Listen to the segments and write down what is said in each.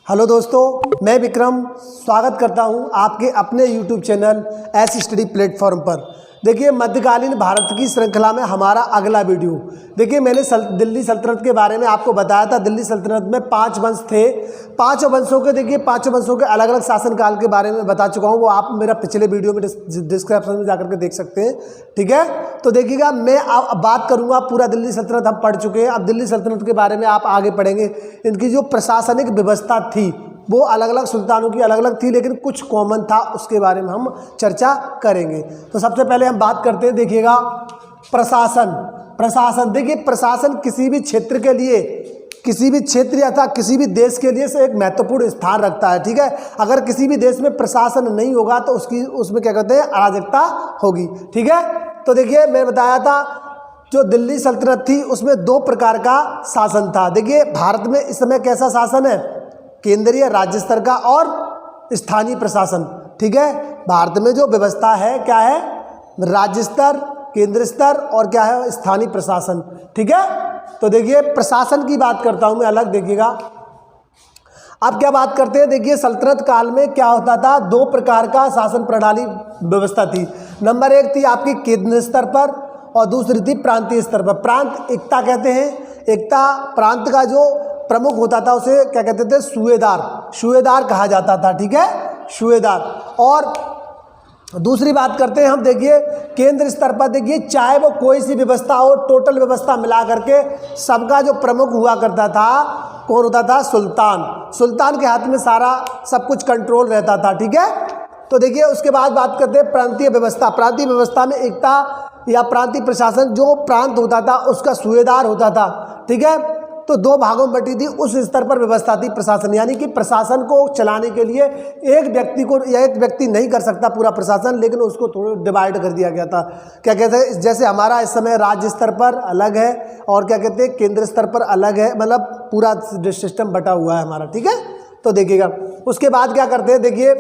Hello दोस्तों, मैं विक्रम स्वागत करता हूं आपके अपने YouTube channel S study platform पर। देखिए, मध्यकालीन भारत की श्रृंखला में हमारा अगला वीडियो। देखिए, मैंने दिल्ली सल्तनत के बारे में आपको बताया था। दिल्ली सल्तनत में 5 वंश थे। पाँचों वंशों के अलग अलग शासनकाल के बारे में बता चुका हूँ। वो आप मेरा पिछले वीडियो में डिस्क्रिप्शन में जाकर के देख सकते हैं। ठीक है, तो देखिएगा, मैं अब बात करूँगा पूरा दिल्ली सल्तनत हम पढ़ चुके हैं। अब दिल्ली सल्तनत के बारे में आप आगे पढ़ेंगे। इनकी जो प्रशासनिक व्यवस्था थी वो अलग अलग सुल्तानों की अलग अलग थी, लेकिन कुछ कॉमन था, उसके बारे में हम चर्चा करेंगे। तो सबसे पहले हम बात करते हैं, देखिएगा, प्रशासन। देखिए, प्रशासन किसी भी क्षेत्र के लिए, किसी भी क्षेत्र या था किसी भी देश के लिए से एक महत्वपूर्ण स्थान रखता है। ठीक है, अगर किसी भी देश में प्रशासन नहीं होगा तो उसमें क्या कहते हैं, अराजकता होगी। ठीक है, तो देखिए, मैं बताया था जो दिल्ली सल्तनत थी उसमें 2 प्रकार का शासन था। देखिए, भारत में इस समय कैसा शासन है, केंद्रीय राज्य स्तर का और स्थानीय प्रशासन। ठीक है, भारत में जो व्यवस्था है क्या है, राज्य स्तर, केंद्र स्तर और क्या है, स्थानीय प्रशासन। ठीक है, तो देखिए, प्रशासन की बात करता हूं मैं अलग। देखिएगा, अब क्या बात करते हैं, देखिए, सल्तनत काल में क्या होता था, 2 प्रकार का शासन प्रणाली व्यवस्था थी। नंबर 1 थी आपकी केंद्र स्तर पर और दूसरी थी प्रांतीय स्तर पर। प्रांत एकता कहते हैं। एकता प्रांत का जो प्रमुख होता था उसे क्या कहते थे, सूबेदार कहा जाता था। ठीक है, सूबेदार। और दूसरी बात करते हैं हम, देखिए, केंद्र स्तर पर। देखिए, चाहे वो कोई सी व्यवस्था हो, टोटल व्यवस्था मिला करके सबका जो प्रमुख हुआ करता था, कौन होता था, सुल्तान के हाथ में सारा सब कुछ कंट्रोल रहता था। ठीक है, तो देखिए, उसके बाद बात करते हैं प्रांतीय व्यवस्था। प्रांतीय व्यवस्था में एकता या प्रांतीय प्रशासन, जो प्रांत होता था उसका सूबेदार होता था। ठीक है, तो 2 भागों में बटी थी, उस स्तर पर व्यवस्था थी प्रशासन। यानी कि प्रशासन को चलाने के लिए एक व्यक्ति नहीं कर सकता पूरा प्रशासन, लेकिन उसको थोड़ा डिवाइड कर दिया गया था। क्या कहते हैं, जैसे हमारा इस समय राज्य स्तर पर अलग है और क्या कहते हैं, केंद्र स्तर पर अलग है, मतलब पूरा सिस्टम बटा हुआ है हमारा। ठीक है, तो देखिएगा, उसके बाद क्या करते हैं, देखिए,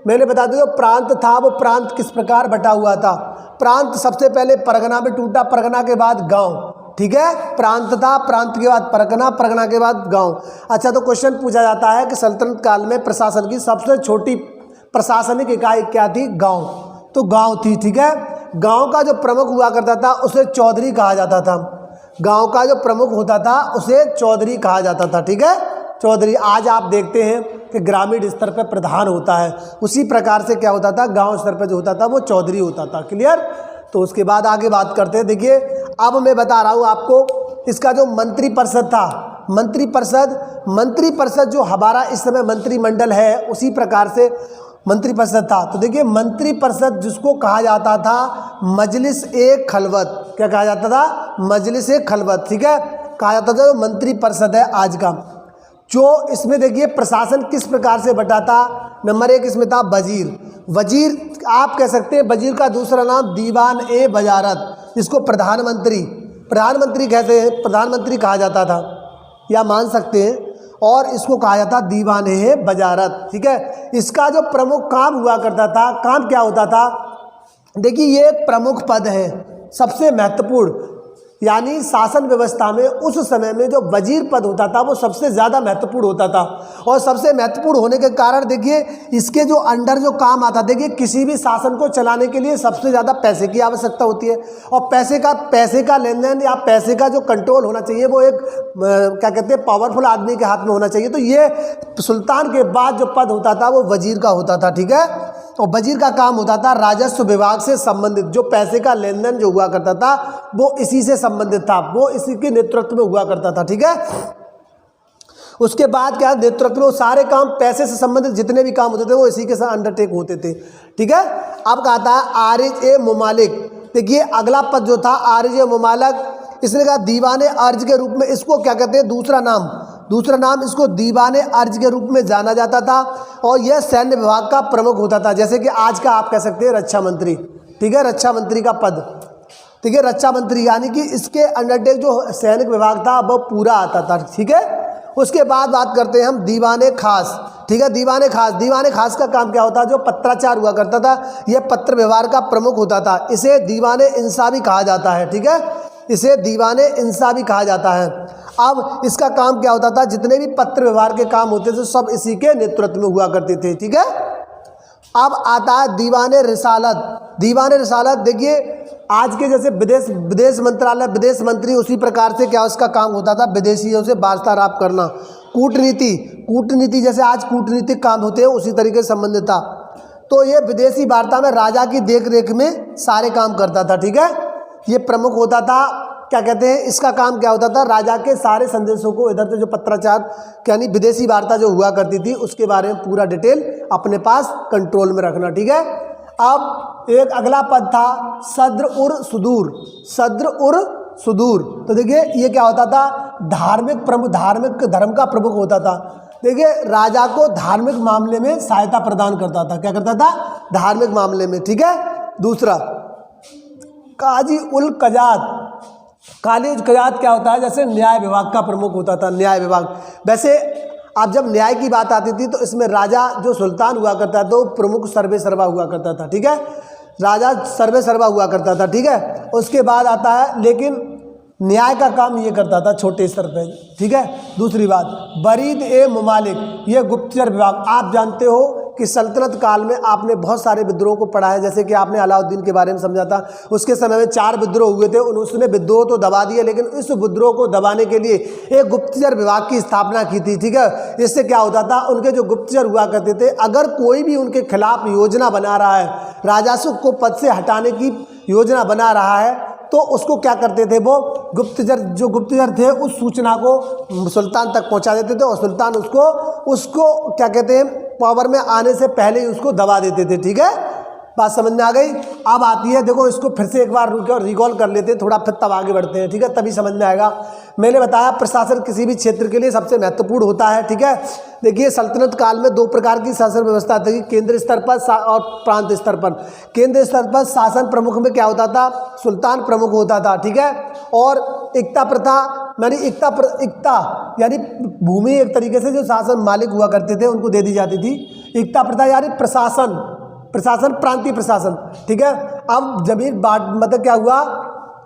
मैंने बता दिया जो प्रांत था वो प्रांत किस प्रकार बटा हुआ था। प्रांत सबसे पहले परगना में टूटा, परगना के बाद गाँव। ठीक है, प्रांत था, प्रांत के बाद परगना, परगना के बाद गांव। अच्छा, तो क्वेश्चन पूछा जाता है कि सल्तनत काल में प्रशासन की सबसे छोटी प्रशासनिक इकाई क्या थी, गांव। तो गांव थी। ठीक है, गांव का जो प्रमुख हुआ करता था उसे चौधरी कहा जाता था। गांव का जो प्रमुख होता था उसे चौधरी कहा जाता था। ठीक है, चौधरी। आज आप देखते हैं कि ग्रामीण स्तर पर प्रधान होता है, उसी प्रकार से क्या होता था, गाँव स्तर पर जो होता था वो चौधरी होता था। क्लियर। तो उसके बाद आगे बात करते हैं। देखिए, अब मैं बता रहा हूँ आपको, इसका जो मंत्री परिषद था, मंत्री परिषद जो हमारा इस समय मंत्रिमंडल है, उसी प्रकार से मंत्री परिषद था। तो देखिए, मंत्री परिषद जिसको कहा जाता था मजलिस ए खलवत। क्या कहा जाता था, मजलिस ए खलवत। ठीक है, कहा जाता था, जो मंत्री परिषद है आज का। जो इसमें देखिए प्रशासन किस प्रकार से बटा था। नंबर 1 इसमें था वजीर, आप कह सकते हैं वजीर का दूसरा नाम दीवान ए वजारत, इसको प्रधानमंत्री कहते हैं, प्रधानमंत्री कहा जाता था या मान सकते हैं, और इसको कहा जाता दीवान ए वजारत। ठीक है, इसका जो प्रमुख काम हुआ करता था, काम क्या होता था, देखिए, ये एक प्रमुख पद है, सबसे महत्वपूर्ण। यानी शासन व्यवस्था में उस समय में जो वजीर पद होता था वो सबसे ज़्यादा महत्वपूर्ण होता था। और सबसे महत्वपूर्ण होने के कारण देखिए, इसके जो अंडर जो काम आता, देखिए, किसी भी शासन को चलाने के लिए सबसे ज़्यादा पैसे की आवश्यकता होती है, और पैसे का लेन देन या पैसे का जो कंट्रोल होना चाहिए वो एक क्या कहते हैं, पावरफुल आदमी के हाथ में होना चाहिए। तो ये सुल्तान के बाद जो पद होता था वो वजीर का होता था। ठीक है, और वजीर का काम होता था राजस्व विभाग से संबंधित, जो पैसे का लेन देन जो हुआ करता था वो इसी से संबंधित था, वो इसी के नेतृत्व में हुआ करता था। ठीक है, उसके बाद क्या, नेतृत्व में सारे काम पैसे से संबंधित जितने भी काम होते थे वो इसी के साथ अंडरटेक होते थे। ठीक है, अब कहता है आरिज ए मुमालिक। देखिए, अगला पद जो था आरिज ए मुमालिक, इसने कहा दीवाने अर्ज के रूप में, इसको क्या कहते हैं, दूसरा नाम इसको दीवाने अर्ज के रूप में जाना जाता था। और यह सैन्य विभाग का प्रमुख होता था, जैसे कि आज का आप कह सकते हैं रक्षा मंत्री। ठीक है, रक्षा मंत्री का पद। ठीक है, रक्षा मंत्री, यानी कि इसके अंडरटेक जो सैनिक विभाग था वो पूरा आता था। ठीक है, उसके बाद बात करते हैं हम दीवाने खास। ठीक है, दीवाने खास का काम क्या होता है, जो पत्राचार हुआ करता था, यह पत्र व्यवहार का प्रमुख होता था, इसे दीवाने इंसाफी कहा जाता है। ठीक है, इसे दीवाने इंसा भी कहा जाता है। अब इसका काम क्या होता था, जितने भी पत्र व्यवहार के काम होते थे सब इसी के नेतृत्व में हुआ करते थे, ठीक है। अब आता है दीवाने रिसालत। दीवाने रिसालत देखिए आज के जैसे विदेश मंत्रालय, विदेश मंत्री, उसी प्रकार से क्या उसका काम होता था, विदेशियों से वार्तालाप करना। कूटनीति जैसे आज कूटनीतिक काम होते हैं उसी तरीके से संबंधित था। तो ये विदेशी वार्ता में राजा की देखरेख में सारे काम करता था, ठीक है। ये प्रमुख होता था, क्या कहते हैं, इसका काम क्या होता था, राजा के सारे संदेशों को इधर से जो पत्राचार यानी विदेशी वार्ता जो हुआ करती थी उसके बारे में पूरा डिटेल अपने पास कंट्रोल में रखना, ठीक है। अब एक अगला पद था सद्र उर सुदूर। सद्र उर सुदूर, तो देखिए ये क्या होता था, धार्मिक प्रमुख, धार्मिक धर्म का प्रमुख होता था। देखिए राजा को धार्मिक मामले में सहायता प्रदान करता था, क्या करता था, धार्मिक मामले में, ठीक है। दूसरा काजी उल कजात। काली कजात क्या होता है, जैसे न्याय विभाग का प्रमुख होता था, न्याय विभाग। वैसे अब जब न्याय की बात आती थी तो इसमें राजा जो सुल्तान हुआ करता था तो प्रमुख सर्वे सर्वा हुआ करता था, ठीक है। राजा सर्वे सर्वा हुआ करता था, ठीक है। उसके बाद आता है, लेकिन न्याय का काम ये करता था छोटे स्तर पे, ठीक है। दूसरी बात बरीद ए ममालिक, ये गुप्तचर विभाग। आप जानते हो कि सल्तनत काल में आपने बहुत सारे विद्रोह को पढ़ा है, जैसे कि आपने अलाउद्दीन के बारे में समझा था। उसके समय में 4 विद्रोह हुए थे, उसने विद्रोह तो दबा दिए, लेकिन इस विद्रोह को दबाने के लिए एक गुप्तचर विभाग की स्थापना की थी, ठीक है। इससे क्या होता था, उनके जो गुप्तचर हुआ करते थे, अगर कोई भी उनके खिलाफ योजना बना रहा है, राजस्व को पद से हटाने की योजना बना रहा है, तो उसको क्या करते थे, वो गुप्तचर थे उस सूचना को सुल्तान तक पहुंचा देते थे और सुल्तान उसको क्या कहते हैं, पावर में आने से पहले ही उसको दबा देते थे, ठीक है। बात समझ में आ गई। अब आती है, देखो इसको फिर से एक बार रिकॉल कर लेते हैं थोड़ा, फिर तब आगे बढ़ते हैं, ठीक है, तभी समझ में आएगा। मैंने बताया प्रशासन किसी भी क्षेत्र के लिए सबसे महत्वपूर्ण होता है, ठीक है। देखिए सल्तनत काल में 2 प्रकार की शासन व्यवस्था थी, केंद्र स्तर पर और प्रांत स्तर पर। केंद्र स्तर पर शासन प्रमुख में क्या होता था, सुल्तान प्रमुख होता था, ठीक है। और इक्ता प्रथा यानी इक्ता यानी भूमि एक तरीके से जो शासन मालिक हुआ करते थे उनको दे दी जाती थी। इक्ता प्रथा यानी प्रशासन प्रांतीय प्रशासन, ठीक है। अब जमीन बांट मतलब क्या हुआ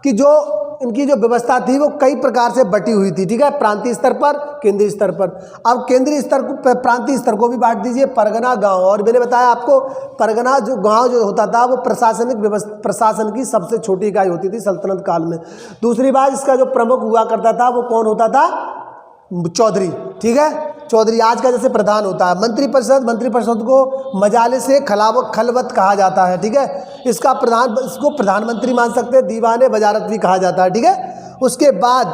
कि जो इनकी जो व्यवस्था थी वो कई प्रकार से बटी हुई थी, ठीक है, प्रांतीय स्तर पर, केंद्रीय स्तर पर। अब केंद्रीय स्तर को, प्रांतीय स्तर को भी बांट दीजिए, परगना, गांव। और मैंने बताया आपको परगना जो गांव जो होता था वो प्रशासन की सबसे छोटी इकाई होती थी सल्तनत काल में। दूसरी बात, इसका जो प्रमुख हुआ करता था वो कौन होता था, चौधरी, ठीक है, चौधरी। आज का जैसे प्रधान होता है। मंत्रिपरिषद को मजाले से खलवत कहा जाता है, ठीक है। इसको प्रधानमंत्री मान सकते हैं, दीवाने वजारत भी कहा जाता है, ठीक है। उसके बाद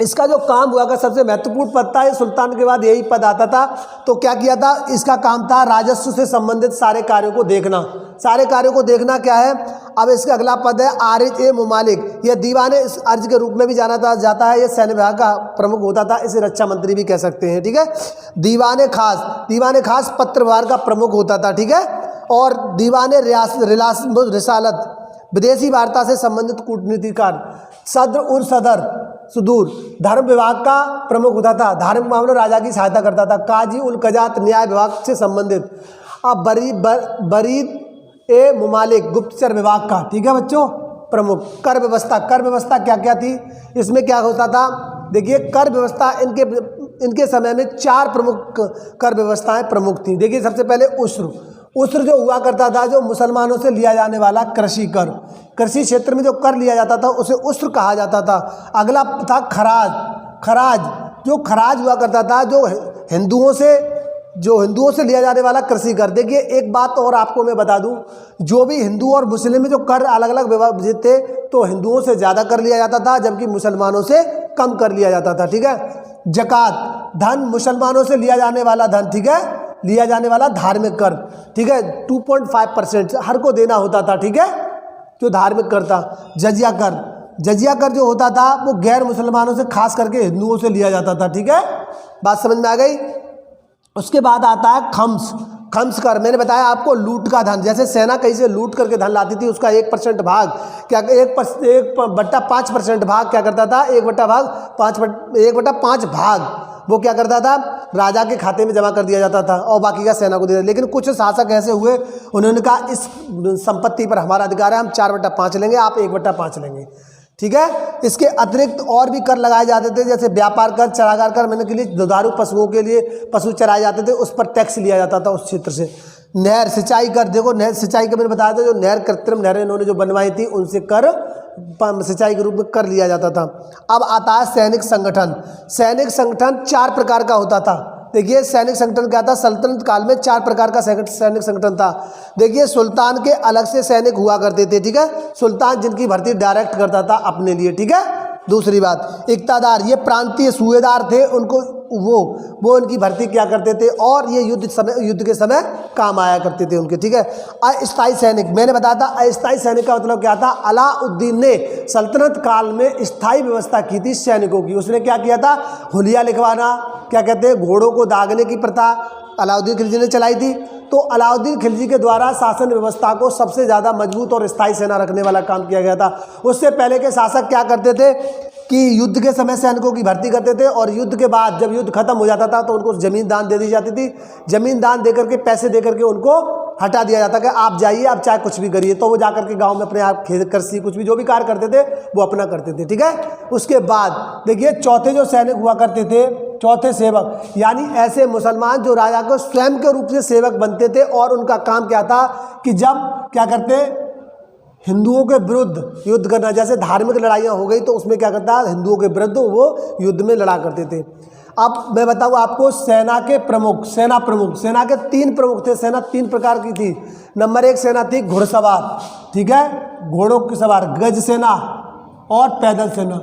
इसका जो काम हुआ का सबसे महत्वपूर्ण पद था, ये सुल्तान के बाद यही पद आता था। तो क्या किया था, इसका काम था राजस्व से संबंधित सारे कार्यों को देखना। सारे कार्यों को देखना क्या है, अब इसका अगला पद है आरिज ए मुमालिक। यह दीवाने अर्ज के रूप में भी जाना जाता है, ये सैन्य विभाग का प्रमुख होता था, इसे रक्षा मंत्री भी कह सकते हैं, ठीक है। दीवाने खास पत्र व्यवहार का प्रमुख होता था, ठीक है। और दीवाने रिसालत विदेशी वार्ता से संबंधित कूटनीतिकार। सद्र उर सदर सुदूर धर्म विभाग का प्रमुख होता था, धार्मिक मामलों राजा की सहायता करता था। काजी उल कजात न्याय विभाग से संबंधित। अब बरीद ए मुमालिक गुप्तचर विभाग का, ठीक है बच्चों, प्रमुख। कर व्यवस्था क्या क्या थी, इसमें क्या होता था, देखिए कर व्यवस्था इनके समय में 4 प्रमुख कर व्यवस्थाएं प्रमुख थी। देखिए सबसे पहले उस्र जो हुआ करता था, जो मुसलमानों से लिया जाने वाला कृषि कर, कृषि क्षेत्र में जो कर लिया जाता था उसे उस्र कहा जाता था। अगला था खराज जो खराज हुआ करता था, जो हिंदुओं से लिया जाने वाला कृषि कर। देखिए एक बात और आपको मैं बता दूं, जो भी हिंदू और मुस्लिम में जो कर अलग अलग विभाजित थे, तो हिंदुओं से ज़्यादा कर लिया जाता था जबकि मुसलमानों से कम कर लिया जाता था, ठीक है। जकात धन, मुसलमानों से लिया जाने वाला धन, ठीक है, लिया जाने वाला धार्मिक कर, ठीक है, 2.5% हर को देना होता था, ठीक है, जो धार्मिक कर था। जजिया कर जो होता था वो गैर मुसलमानों से, खास करके हिंदुओं से लिया जाता था, ठीक है, बात समझ में आ गई। उसके बाद आता है खम्स कर। मैंने बताया आपको लूट का धन, जैसे सेना कहीं से लूट करके धन लाती थी, उसका 1% भाग क्या 1/5% भाग क्या करता था, 1/5 भाग वो क्या करता था, राजा के खाते में जमा कर दिया जाता था और बाकी का सेना को दिया। लेकिन कुछ शासक ऐसे हुए, उन्होंने कहा इस संपत्ति पर हमारा अधिकार है, हम 4/5 लेंगे, आप 1/5 लेंगे। ठीक है। इसके अतिरिक्त और भी कर लगाए जाते थे, जैसे व्यापार कर, चरागार कर, मैंने के लिए दुधारू पशुओं के लिए पशु चराए जाते थे, उस पर टैक्स लिया जाता था उस क्षेत्र से। नहर सिंचाई कर, देखो नहर सिंचाई का मैंने बताया था, जो नहर कृत्रिम नहरें इन्होंने जो बनवाई थी उनसे कर सिंचाई के रूप में कर लिया जाता था। अब आता है सैनिक संगठन। सैनिक संगठन 4 प्रकार का होता था। देखिए सैनिक संगठन क्या था, सल्तनत काल में 4 प्रकार का सैनिक संगठन था। देखिए सुल्तान के अलग से सैनिक हुआ करते थे, ठीक है, सुल्तान जिनकी भर्ती डायरेक्ट करता था अपने लिए, ठीक है। दूसरी बात, इक्तादार, ये प्रांतीय सूबेदार थे, उनको वो इनकी भर्ती क्या करते थे और ये युद्ध के समय काम आया करते थे उनके, ठीक है। अस्थायी सैनिक, मैंने बताया था अस्थायी सैनिक का मतलब क्या था। अलाउद्दीन ने सल्तनत काल में स्थायी व्यवस्था की थी सैनिकों की। उसने क्या किया था, हुलिया लिखवाना, क्या कहते हैं, घोड़ों को दागने की प्रथा अलाउद्दीन खिलजी ने चलाई थी। तो अलाउद्दीन खिलजी के द्वारा शासन व्यवस्था को सबसे ज़्यादा मजबूत और स्थायी सेना रखने वाला काम किया गया था। उससे पहले के शासक क्या करते थे कि युद्ध के समय सैनिकों की भर्ती करते थे और युद्ध के बाद जब युद्ध खत्म हो जाता था तो उनको ज़मीन दान दे दी जाती थी। ज़मीन दान दे करके, पैसे दे करके उनको हटा दिया जाता कि आप जाइए, आप चाहे कुछ भी करिए। तो वो जा करके गांव में अपने आप खेत कृषि कुछ भी जो भी कार्य करते थे वो अपना करते थे, ठीक है। उसके बाद देखिए चौथे जो सैनिक हुआ करते थे, चौथे सेवक, यानी ऐसे मुसलमान जो राजा को स्वयं के रूप से सेवक बनते थे और उनका काम क्या था कि जब क्या करते, हिंदुओं के विरुद्ध युद्ध करना, जैसे धार्मिक लड़ाइयाँ हो गई तो उसमें क्या करता है, हिंदुओं के विरुद्ध वो युद्ध में लड़ा करते थे। अब मैं बताऊँ आपको सेना के प्रमुख, सेना के 3 प्रमुख थे। सेना 3 प्रकार की थी। नंबर 1 सेना थी घुड़सवार, ठीक है, घोड़ों की सवार, गज सेना और पैदल सेना।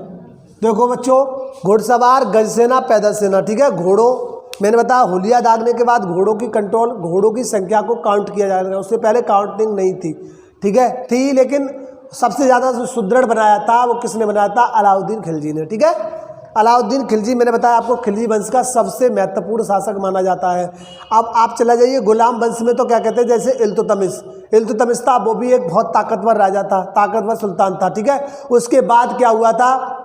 देखो बच्चों, घुड़सवार, गज सेना, पैदल सेना, ठीक है। घोड़ों, मैंने बताया हुलिया दागने के बाद घोड़ों की कंट्रोल, घोड़ों की संख्या को काउंट किया जाएगा, उससे पहले काउंटिंग नहीं थी, ठीक है, थी, लेकिन सबसे ज़्यादा जो सुदृढ़ बनाया था वो किसने बनाया था, अलाउद्दीन खिलजी ने, ठीक है। अलाउद्दीन खिलजी, मैंने बताया आपको, खिलजी वंश का सबसे महत्वपूर्ण शासक माना जाता है। अब आप चला जाइए गुलाम वंश में, तो क्या कहते हैं, जैसे इल्तुतमिश था, वो भी एक बहुत ताकतवर राजा था, ताकतवर सुल्तान था, ठीक है। उसके बाद क्या हुआ था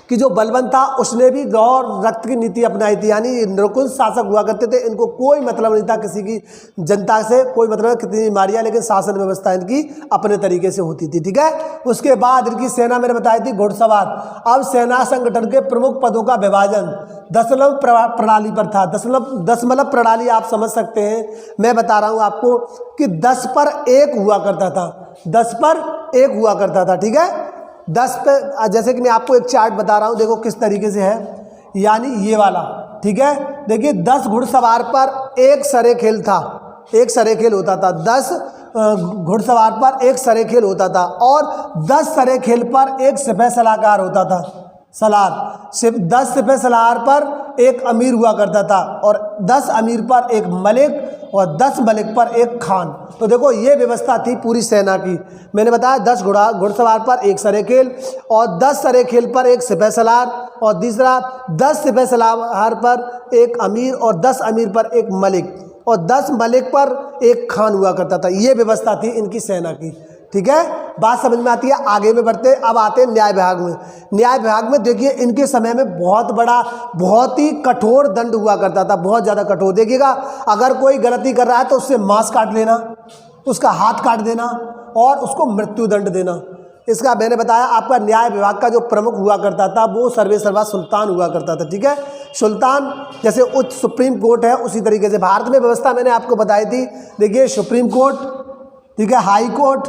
कि जो बलबन था उसने भी गौर रक्त की नीति अपनाई थी, यानी निरंकुश शासक हुआ करते थे, इनको कोई मतलब नहीं था किसी की जनता से, कोई मतलब कितनी मारिया, लेकिन शासन व्यवस्था इनकी अपने तरीके से होती थी, ठीक है। उसके बाद इनकी सेना मैंने बताई थी घुड़सवार। अब सेना संगठन के प्रमुख पदों का विभाजन दशमलव प्रणाली पर था। दशमलव प्रणाली आप समझ सकते हैं, मैं बता रहा हूँ आपको कि 10 पर 1 हुआ करता था, 10 पर 1 हुआ करता था, ठीक है। 10 पे, जैसे कि मैं आपको एक चार्ट बता रहा हूँ, देखो किस तरीके से है, यानी ये वाला, ठीक है। देखिए 10 घुड़सवार पर 1 सरेखेल था, 1 सरेखेल होता था, 10 घुड़सवार पर 1 सरेखेल होता था, और 10 सरेखेल पर 1 सिपह सलाहकार होता था, सलार। 10 सिपह सलाहकार पर 1 अमीर हुआ करता था, और 10 अमीर पर 1 मलिक, और 10 मलिक पर 1 खान। तो देखो ये व्यवस्था थी पूरी सेना की। मैंने बताया 10 घुड़सवार पर 1 सरेखेल, और 10 सरेखेल पर 1 सिपह सलार, और तीसरा 10 सिपह सलार पर 1 अमीर, और 10 अमीर पर 1 मलिक, और 10 मलिक पर 1 खान हुआ करता था। ये व्यवस्था थी इनकी सेना की, ठीक है। बात समझ में आती है। आगे में बढ़ते, अब आते हैं न्याय विभाग में। न्याय विभाग में देखिए इनके समय में बहुत बड़ा, बहुत ही कठोर दंड हुआ करता था, बहुत ज़्यादा कठोर। देखिएगा, अगर कोई गलती कर रहा है तो उससे मांस काट लेना, उसका हाथ काट देना, और उसको मृत्यु दंड देना। इसका मैंने बताया आपका न्याय विभाग का जो प्रमुख हुआ करता था वो सर्वेसर्वा सुल्तान हुआ करता था, ठीक है। सुल्तान, जैसे उच्च सुप्रीम कोर्ट है उसी तरीके से भारत में व्यवस्था मैंने आपको बताई थी। देखिए सुप्रीम कोर्ट, ठीक है, हाई कोर्ट,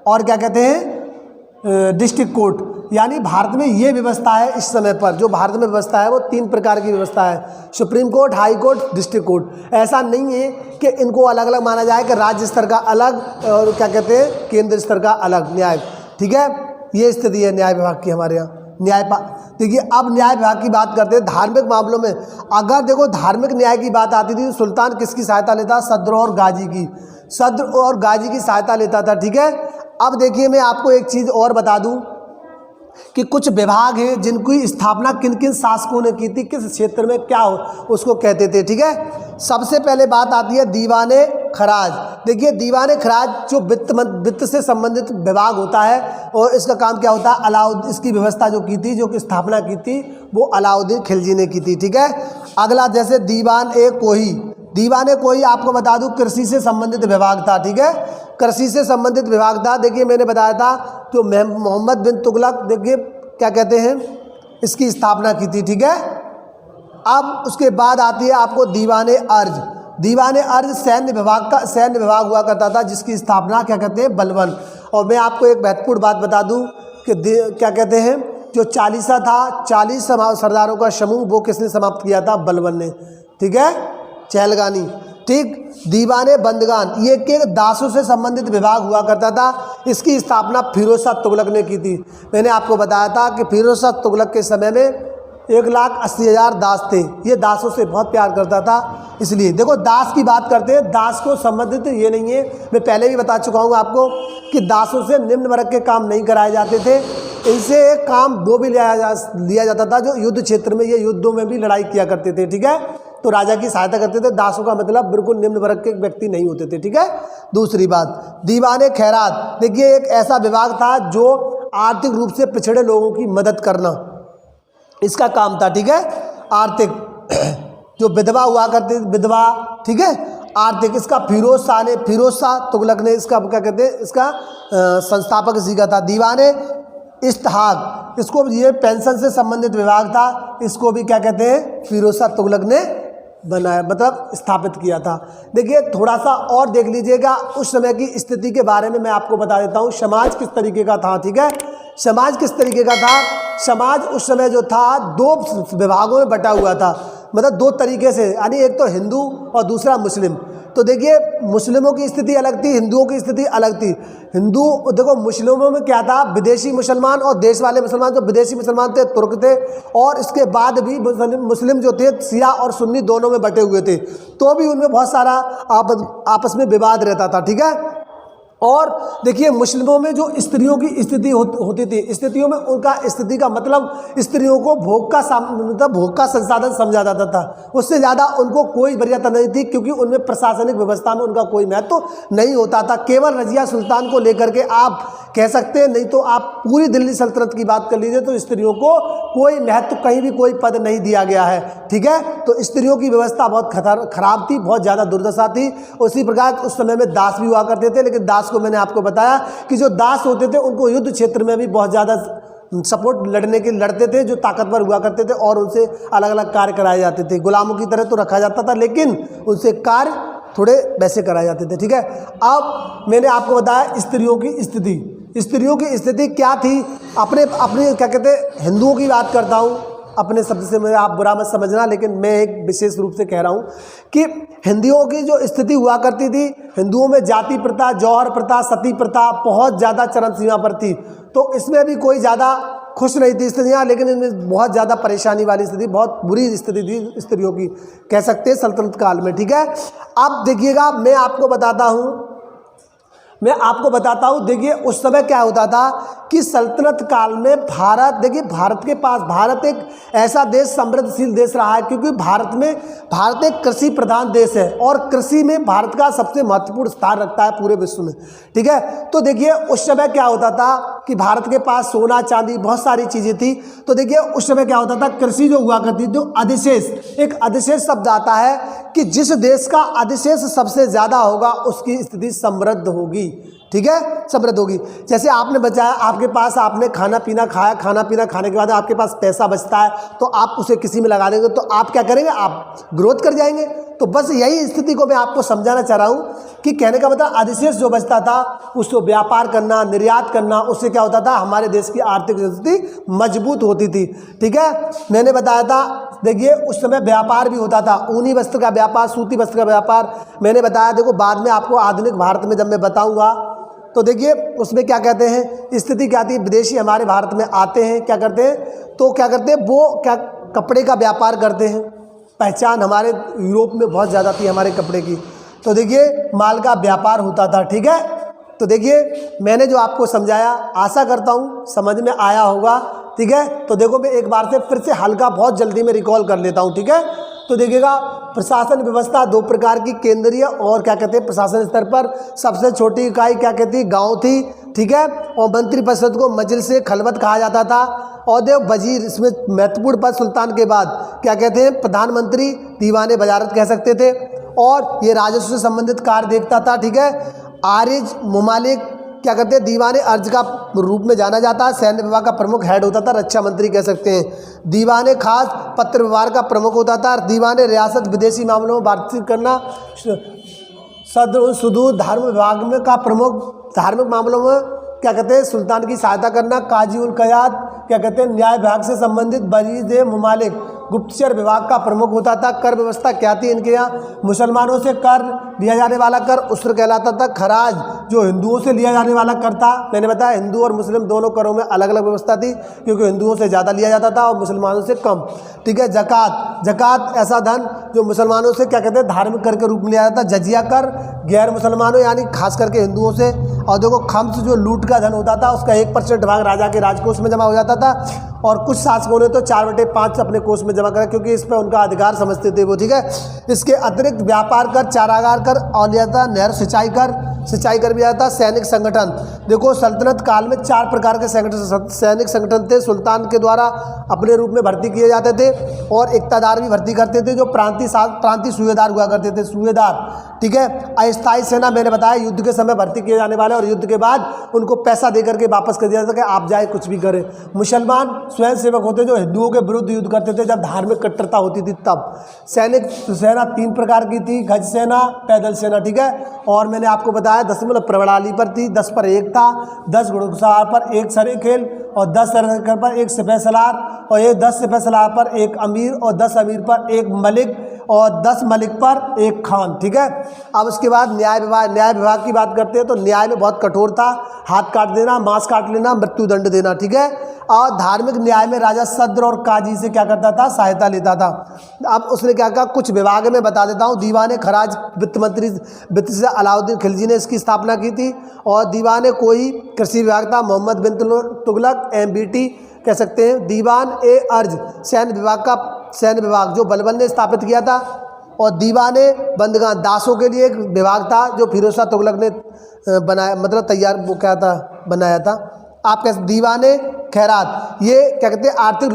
और क्या कहते हैं, डिस्ट्रिक्ट कोर्ट। यानी भारत में ये व्यवस्था है इस समय पर, जो भारत में व्यवस्था है वो 3 प्रकार की व्यवस्था है, supreme court, high court, district court. ऐसा नहीं है कि इनको अलग अलग माना जाए कि राज्य स्तर का अलग और क्या कहते हैं केंद्र स्तर का अलग न्याय, ठीक है। ये स्थिति है न्याय विभाग की हमारे यहाँ। देखिए अब न्याय विभाग की बात करते हैं धार्मिक मामलों में। अगर देखो धार्मिक न्याय की बात आती थी तो सुल्तान किसकी सहायता लेता, सद्र और गाजी की, सद्र और गाजी की सहायता लेता था, ठीक है। अब देखिए मैं आपको एक चीज़ और बता दूं कि कुछ विभाग हैं जिनकी स्थापना किन किन शासकों ने की थी, किस क्षेत्र में क्या हो उसको कहते थे, ठीक है। सबसे पहले बात आती है दीवाने खराज। देखिए दीवाने खराज जो वित्त से संबंधित विभाग होता है, और इसका काम क्या होता है, अलाउद्दीन, इसकी व्यवस्था जो की थी, जो की स्थापना की थी वो अलाउद्दीन खिलजी ने की थी, ठीक है। अगला जैसे दीवान ए कोही, दीवाने कोई आपको बता दूं कृषि से संबंधित विभाग था, ठीक है, कृषि से संबंधित विभाग था। देखिए मैंने बताया था जो मोहम्मद बिन तुगलक, देखिए क्या कहते हैं, इसकी स्थापना की थी, ठीक है। अब उसके बाद आती है आपको दीवाने अर्ज। दीवाने अर्ज सैन्य विभाग हुआ करता था, जिसकी स्थापना क्या कहते हैं, बलबन। और मैं आपको एक महत्वपूर्ण बात बता दूं कि क्या कहते हैं, जो चालीसा था, 40 सरदारों का समूह, वो किसने समाप्त किया था, बलबन ने, ठीक है, चहलगानी, ठीक। दीवाने बंदगान ये के दासों से संबंधित विभाग हुआ करता था, इसकी स्थापना फिरोज शाह तुगलक ने की थी। मैंने आपको बताया था कि फिरोज शाह तुगलक के समय में 1,80,000 दास थे, ये दासों से बहुत प्यार करता था। इसलिए देखो दास की बात करते हैं, दास को संबंधित ये नहीं है, मैं पहले भी बता चुका हूँ आपको कि दासों से निम्न वर्ग के काम नहीं कराए जाते थे, इनसे एक काम वो भी लिया जाता था जो युद्ध क्षेत्र में, ये युद्धों में भी लड़ाई किया करते थे, ठीक है, तो राजा की सहायता करते थे। दासों का मतलब बिल्कुल निम्न वर्ग के व्यक्ति नहीं होते थे, ठीक है। दूसरी बात, दीवाने खैरात, देखिए एक ऐसा विभाग था जो आर्थिक रूप से पिछड़े लोगों की मदद करना, इसका काम था, ठीक है। आर्थिक जो विधवा हुआ करती, विधवा, ठीक है, आर्थिक, इसका फिरोज शाह तुगलक ने इसका क्या कहते हैं, इसका संस्थापक इसी का था। दीवाने इस्तेहाक, इसको ये पेंशन से संबंधित विभाग था, इसको भी क्या कहते हैं, फिरोज शाह तुगलक ने बनाया, मतलब स्थापित किया था। देखिए थोड़ा सा और देख लीजिएगा उस समय की स्थिति के बारे में मैं आपको बता देता हूँ, समाज किस तरीके का था, ठीक है। समाज किस तरीके का था, समाज उस समय जो था 2 विभागों में बटा हुआ था, मतलब 2 तरीके से, यानी एक तो हिंदू और दूसरा मुस्लिम। तो देखिए मुस्लिमों की स्थिति अलग थी, हिंदुओं की स्थिति अलग थी। हिंदू देखो मुस्लिमों में क्या था, विदेशी मुसलमान और देश वाले मुसलमान। जो विदेशी मुसलमान थे तुर्क थे, और इसके बाद भी मुस्लिम जो थे शिया और सुन्नी दोनों में बटे हुए थे, तो भी उनमें बहुत सारा आपस में विवाद रहता था, ठीक है। और देखिए मुस्लिमों में जो स्त्रियों की स्थिति होती थी, स्थितियों में उनका स्थिति का मतलब स्त्रियों को भोग का संसाधन समझा जाता था, उससे ज़्यादा उनको कोई वरीयता नहीं थी, क्योंकि उनमें प्रशासनिक व्यवस्था में उनका कोई महत्व नहीं होता था। केवल रजिया सुल्तान को लेकर के आप कह सकते हैं, नहीं तो आप पूरी दिल्ली सल्तनत की बात कर लीजिए तो स्त्रियों को कोई महत्व, कहीं भी कोई पद नहीं दिया गया है, ठीक है। तो स्त्रियों की व्यवस्था बहुत खराब थी, बहुत ज़्यादा दुर्दशा थी। उसी प्रकार उस समय में दास भी हुआ करते थे, लेकिन दास को मैंने आपको बताया कि जो दास होते थे उनको युद्ध क्षेत्र में भी बहुत ज़्यादा सपोर्ट लड़ते थे, जो ताकतवर हुआ करते थे, और उनसे अलग अलग कार्य कराए जाते थे। गुलामों की तरह तो रखा जाता था, लेकिन उनसे कार्य थोड़े वैसे कराए जाते थे, ठीक है। अब मैंने आपको बताया स्त्रियों की स्थिति क्या थी, अपने क्या कहते हैं, हिंदुओं की बात करता हूँ, अपने शब्द से मेरा आप बुरा मत समझना, लेकिन मैं एक विशेष रूप से कह रहा हूँ कि हिंदुओं की जो स्थिति हुआ करती थी, हिंदुओं में जाति प्रथा, जौहर प्रथा, सती प्रथा बहुत ज़्यादा चरम सीमा पर थी। तो इसमें भी कोई ज़्यादा खुश नहीं थी स्त्रियाँ, लेकिन इनमें बहुत ज़्यादा परेशानी वाली स्थिति, बहुत बुरी स्थिति थी स्त्रियों की, कह सकते हैं सल्तनत काल में, ठीक है। अब देखिएगा मैं आपको बताता हूँ, देखिए उस समय क्या होता था कि सल्तनत काल में भारत, देखिए भारत एक ऐसा देश, समृद्धशील देश रहा है, क्योंकि भारत एक कृषि प्रधान देश है, और कृषि में भारत का सबसे महत्वपूर्ण स्थान रखता है पूरे विश्व में, ठीक है। तो देखिए उस समय क्या होता था कि भारत के पास सोना चांदी बहुत सारी चीज़ें थी। तो देखिए उस समय क्या होता था, कृषि जो हुआ करती, जो अधिशेष, एक अधिशेष शब्द आता है कि जिस देश का अधिशेष सबसे ज़्यादा होगा उसकी स्थिति समृद्ध होगी, ठीक है, समृद्ध होगी। जैसे आपने बचाया, आपके पास आपने खाना पीना खाया, खाना पीना खाने के बाद आपके पास पैसा बचता है, तो आप उसे किसी में लगा देंगे, तो आप क्या करेंगे, आप ग्रोथ कर जाएंगे। तो बस यही स्थिति को मैं आपको समझाना चाह रहा हूँ कि कहने का मतलब अधिशेष जो बचता था उसको व्यापार करना, निर्यात करना, उससे क्या होता था, हमारे देश की आर्थिक स्थिति मजबूत होती थी, ठीक है। मैंने बताया था, देखिए उस समय व्यापार भी होता था, ऊनी वस्त्र का व्यापार, सूती वस्त्र का व्यापार मैंने बताया। देखो बाद में आपको आधुनिक भारत में जब मैं बताऊँगा तो देखिए उसमें क्या कहते हैं, स्थिति क्या आती है, विदेशी हमारे भारत में आते हैं, क्या करते हैं, तो क्या करते हैं, वो क्या कपड़े का व्यापार करते हैं। पहचान हमारे यूरोप में बहुत ज़्यादा थी हमारे कपड़े की, तो देखिए माल का व्यापार होता था, ठीक है। तो देखिए मैंने जो आपको समझाया, आशा करता हूँ समझ में आया होगा, ठीक है। तो देखो मैं एक बार से फिर से हल्का बहुत जल्दी में रिकॉल कर लेता हूँ, ठीक है। तो देखिएगा प्रशासन व्यवस्था 2 प्रकार की, केंद्रीय और क्या कहते हैं प्रशासन स्तर पर। सबसे छोटी इकाई क्या कहती है, गांव थी, ठीक है। और मंत्रिपरिषद को मजलिस खलवत कहा जाता था। और देव वजीर, इसमें महत्वपूर्ण पद सुल्तान के बाद क्या कहते हैं, प्रधानमंत्री, दीवाने वजारत कह सकते थे। और ये राजस्व से संबंधित कार्य देखता था, ठीक है। आरिज मुमालिक क्या करते हैं, दीवान अर्ज का रूप में जाना जाता है। सैन्य विभाग का प्रमुख हेड होता था, रक्षा मंत्री कह सकते हैं। दीवान खास पत्र व्यवहार का प्रमुख होता था। दीवान रियासत विदेशी मामलों में बातचीत करना। सदर सुदूर धार्मिक विभाग में का प्रमुख धार्मिक मामलों में क्या कहते हैं, सुल्तान की सहायता करना। काजी उल क़याद क्या कहते हैं, न्याय विभाग से संबंधित। बरीद मुमालिक गुप्तचर विभाग का प्रमुख होता था। कर व्यवस्था क्या थी इनके यहाँ, मुसलमानों से कर लिया जाने वाला कर उसर कहलाता था। खराज जो हिंदुओं से लिया जाने वाला कर था, मैंने बताया हिंदू और मुस्लिम दोनों करों में अलग अलग व्यवस्था थी, क्योंकि हिंदुओं से ज़्यादा लिया जाता था और मुसलमानों से कम, ठीक है। ज़कात, ज़कात ऐसा धन जो मुसलमानों से क्या कहते हैं धार्मिक कर के रूप में लिया जाता। जजिया कर गैर मुसलमानों यानी खास करके हिंदुओं से। और देखो खम्स जो लूट का धन होता था उसका 1% भाग राजा के राजकोष में जमा हो जाता था, और कुछ शासकों ने तो 4/5 अपने कोष में जमा करा, क्योंकि इस पर उनका अधिकार समझते थे वो, ठीक है। इसके अतिरिक्त व्यापार कर, चारागार कर और लिया था नहर सिंचाई कर भी आता। सैनिक संगठन, देखो सल्तनत काल में 4 प्रकार के सैनिक संगठन थे। सुल्तान के द्वारा अपने रूप में भर्ती किए जाते थे, और इक़्तिदार भी भर्ती करते थे, जो प्रांतीय सूबेदार हुआ करते थे, सूबेदार, ठीक है। अस्थायी सेना मैंने बताया युद्ध के समय भर्ती किए जाने वाले, और युद्ध के बाद उनको पैसा दे करके वापस कर दिया जाता कि आप जाए कुछ भी करें। मुसलमान स्वयं सेवक होते जो हिंदुओं के विरुद्ध युद्ध करते थे जब धार्मिक कट्टरता होती थी तब। सैनिक सेना 3 प्रकार की थी, गज सेना, पैदल सेना, ठीक है। और मैंने आपको बताया दशमलव प्रणाली पर थी, 10 पर 1 था, 10 घुड़सवार पर 1 सरेखेल और 10 सरेखेल पर 1 सिपह सलार, और ये 10 सिपह सलार पर 1 अमीर और 10 अमीर पर 1 मलिक और 10 मलिक पर 1 खान, ठीक है। अब उसके बाद न्याय विभाग की बात करते हैं तो न्याय में बहुत कठोर था, हाथ काट देना, मांस काट लेना, मृत्युदंड देना, ठीक है। और धार्मिक न्याय में राजा सद्र और काजी से क्या करता था, सहायता लेता था। अब उसने क्या कहा, कुछ विभाग में बता देता हूँ। दीवान खराज वित्त मंत्री वित्त से अलाउद्दीन खिलजी ने इसकी स्थापना की थी, और दीवान कोई कृषि विभाग था, मोहम्मद बिन तुगलक MBT कह सकते हैं। दीवान अर्ज सैन्य विभाग जो बलबन ने स्थापित किया था, और दीवाने बंदगां दासों के लिए एक विभाग था जो फिरोज शाह तुगलक ने बनाया, मतलब तैयार वो क्या था, बनाया था। आप कैसे, दीवाने खैरात ये क्या कहते हैं आर्थिक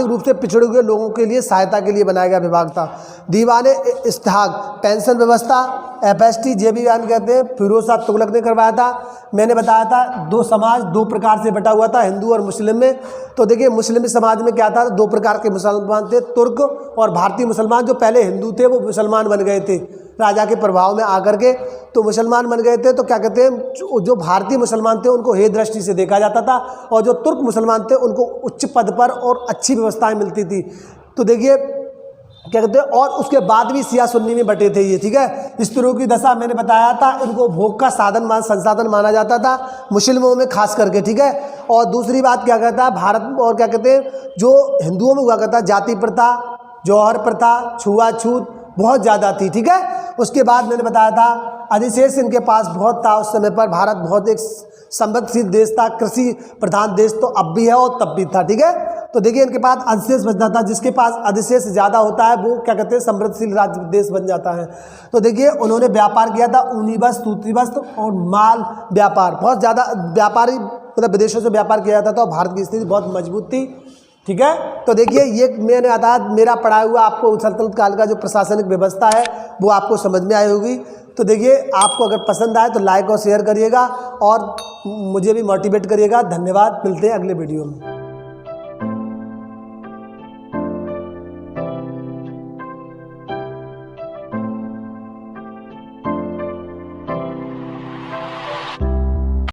रूप से पिछड़े हुए लोगों के लिए सहायता के लिए बनाया गया विभाग था। दीवाने इस्तेहाक पेंशन व्यवस्था, FST जे भी कहते हैं, फिरोज शाह तुगलक ने करवाया था। मैंने बताया था 2 समाज 2 प्रकार से बटा हुआ था, हिंदू और मुस्लिम में। तो देखिए मुस्लिम समाज में क्या था, 2 प्रकार के मुसलमान थे, तुर्क और भारतीय मुसलमान। जो पहले हिंदू थे वो मुसलमान बन गए थे राजा के प्रभाव में आकर के, तो मुसलमान बन गए थे। तो क्या कहते हैं जो भारतीय मुसलमान थे उनको हे दृष्टि से देखा जाता था, और जो तुर्क मुसलमान थे उनको उच्च पद पर और अच्छी व्यवस्थाएं मिलती थी। तो देखिए क्या कहते हैं, और उसके बाद भी सिया सुन्नी में बटे थे ये, ठीक है। स्त्रियों की दशा मैंने बताया था, इनको भोग का संसाधन माना जाता था मुस्लिमों में खास करके, ठीक है। और दूसरी बात क्या कहता है, भारत और क्या कहते हैं जो हिंदुओं में हुआ करता जाति प्रथा, जौहर प्रथा, छुआछूत बहुत ज़्यादा थी, ठीक है। उसके बाद मैंने बताया था अधिशेष इनके पास बहुत था उस समय पर। भारत बहुत एक समृद्धशील देश था, कृषि प्रधान देश तो अब भी है और तब भी था, ठीक है। तो देखिए इनके पास अधिशेष बचता था, जिसके पास अधिशेष ज़्यादा होता है वो क्या कहते हैं समृद्धशील राज्य देश बन जाता है। तो देखिए उन्होंने व्यापार किया था, ऊनी वस्त्र, सूती वस्त्र और माल व्यापार, बहुत ज़्यादा व्यापारी मतलब विदेशों से व्यापार किया जाता था, और भारत की स्थिति बहुत मजबूत थी, ठीक है। तो देखिए ये मैंने बताया मेरा पढ़ाया हुआ आपको सल्तनत काल का जो प्रशासनिक व्यवस्था है वो आपको समझ में आई होगी। तो देखिए आपको अगर पसंद आए तो लाइक और शेयर करिएगा, और मुझे भी मोटिवेट करिएगा। धन्यवाद, मिलते हैं अगले वीडियो में।